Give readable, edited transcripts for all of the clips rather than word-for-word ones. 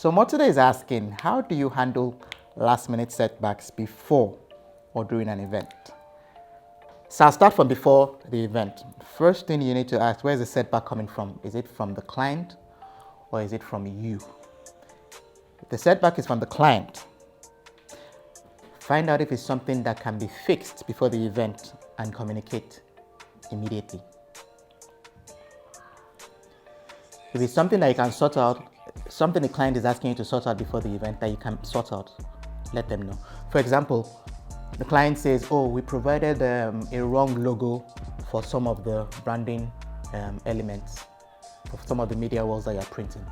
So Motuda is asking, how do you handle last minute setbacks before or during an event? So I'll start from before the event. First thing you need to ask, where is the setback coming from? Is it from the client or is it from you? If the setback is from the client, find out if it's something that can be fixed before the event and communicate immediately. If it's something that you can sort out, something the client is asking you to sort out before the event that you can sort out, let them know. For example, the client says, oh, we provided a wrong logo for some of the branding elements, for some of the media walls that you're printing.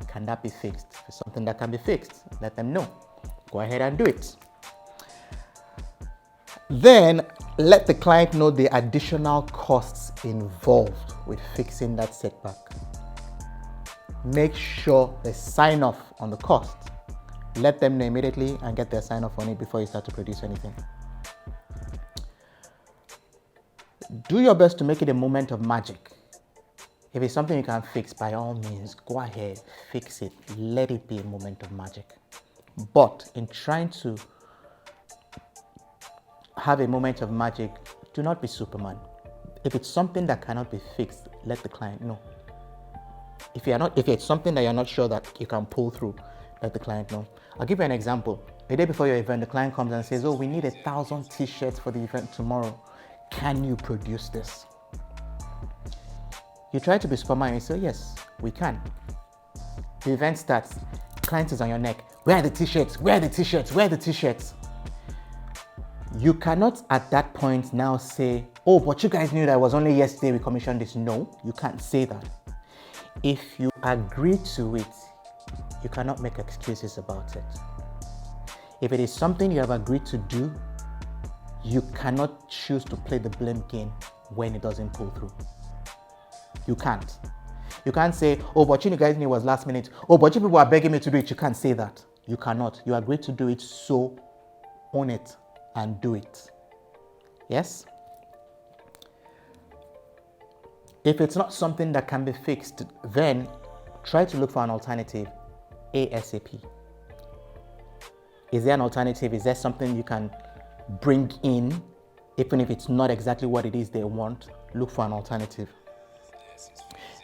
Can that be fixed? If it's something that can be fixed, let them know. Go ahead and do it. Then let the client know the additional costs involved with fixing that setback. Make sure they sign off on the cost. Let them know immediately and get their sign off on it before you start to produce anything. Do your best to make it a moment of magic. If it's something you can fix, by all means, go ahead, fix it. Let it be a moment of magic. But in trying to have a moment of magic, do not be Superman. If it's something that cannot be fixed, let the client know. If it's something that you're not sure that you can pull through, let the client know. I'll give you an example. A day before your event, the client comes and says, oh, we need 1,000 t-shirts for the event tomorrow. Can you produce this? You try to be Superman and you say, yes, we can. The event starts, client is on your neck. Where are the t-shirts? Where are the t-shirts? Where are the t-shirts? You cannot at that point now say, oh, but you guys knew that it was only yesterday we commissioned this. No, you can't say that. If you agree to it, you cannot make excuses about it. If it is something you have agreed to do, you cannot choose to play the blame game when it doesn't pull through. You can't. You can't say, oh, but you guys knew it was last minute. Oh, but you people are begging me to do it. You can't say that. You cannot. You agreed to do it, so own it and do it. Yes? If it's not something that can be fixed, then try to look for an alternative ASAP. Is there an alternative? Is there something you can bring in, even if it's not exactly what it is they want? Look for an alternative.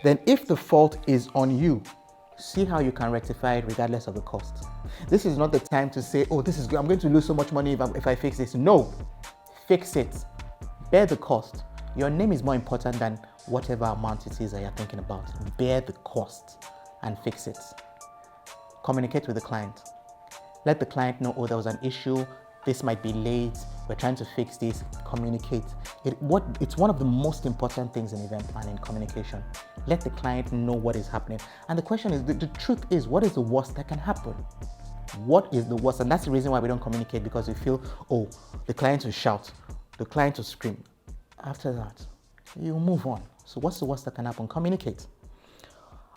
Then if the fault is on you, see how you can rectify it regardless of the cost. This is not the time to say, oh, this is good. I'm going to lose so much money if I fix this. No, fix it. Bear the cost. Your name is more important than whatever amount it is that you're thinking about. Bear the cost and fix it. Communicate with the client. Let the client know, oh, there was an issue. This might be late. We're trying to fix this. Communicate. It's one of the most important things in event planning, communication. Let the client know what is happening. And the question is, the truth is, what is the worst that can happen? What is the worst? And that's the reason why we don't communicate, because we feel, oh, the client will shout, the client will scream. After that, you move on. So what's the worst that can happen? Communicate.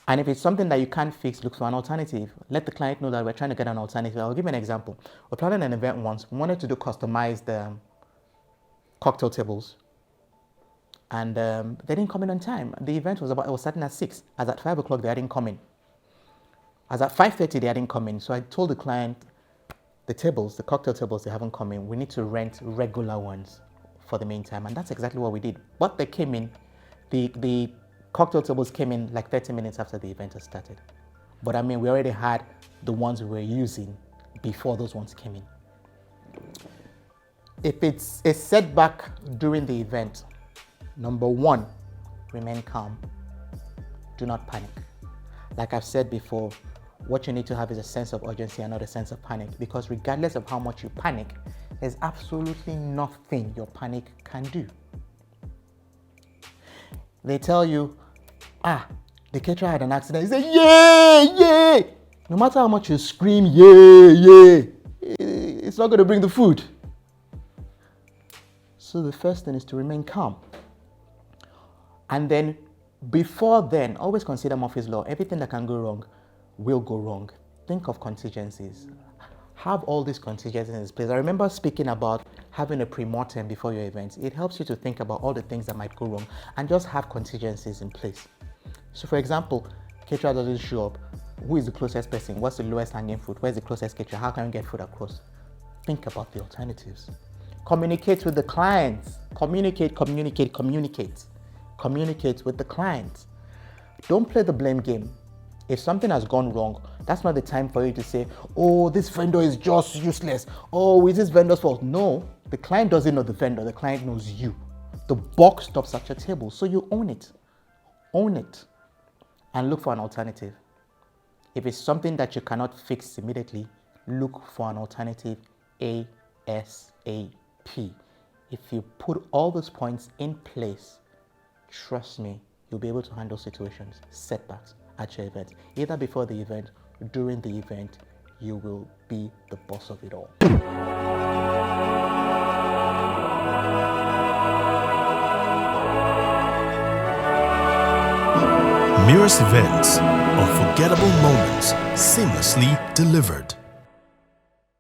And if it's something that you can't fix, look for an alternative. Let the client know that we're trying to get an alternative. I'll give you an example. We're planning an event once. We wanted to do customized cocktail tables. And they didn't come in on time. The event was starting at 6. As at 5 o'clock, they didn't come in. As at 5:30, they didn't come in. So I told the client, the cocktail tables, they haven't come in. We need to rent regular ones for the meantime. And that's exactly what we did. But they came in. The cocktail tables came in like 30 minutes after the event had started. But I mean, we already had the ones we were using before those ones came in. If it's a setback during the event, number one, remain calm. Do not panic. Like I've said before, what you need to have is a sense of urgency and not a sense of panic, because regardless of how much you panic, there's absolutely nothing your panic can do. They tell you, the caterer had an accident. You say, yeah. No matter how much you scream, yeah, it's not going to bring the food. So the first thing is to remain calm. And then before then, always consider Murphy's Law. Everything that can go wrong will go wrong. Think of contingencies. Have all these contingencies in place. I remember speaking about having a pre-mortem before your event. It helps you to think about all the things that might go wrong and just have contingencies in place. So for example, caterer doesn't show up. Who is the closest person? What's the lowest hanging fruit? Where's the closest kitchen? How can we get food across? Think about the alternatives. Communicate with the clients. Communicate with the clients. Don't play the blame game. If something has gone wrong, that's not the time for you to say, oh, this vendor is just useless. Oh, is this vendor's fault? No, the client doesn't know the vendor. The client knows you. The buck stops at your table, so you own it. Own it and look for an alternative. If it's something that you cannot fix immediately, look for an alternative ASAP. If you put all those points in place, trust me, you'll be able to handle situations, setbacks at your event. Either before the event, during the event, you will be the boss of it all. Mirus Events, unforgettable moments seamlessly delivered.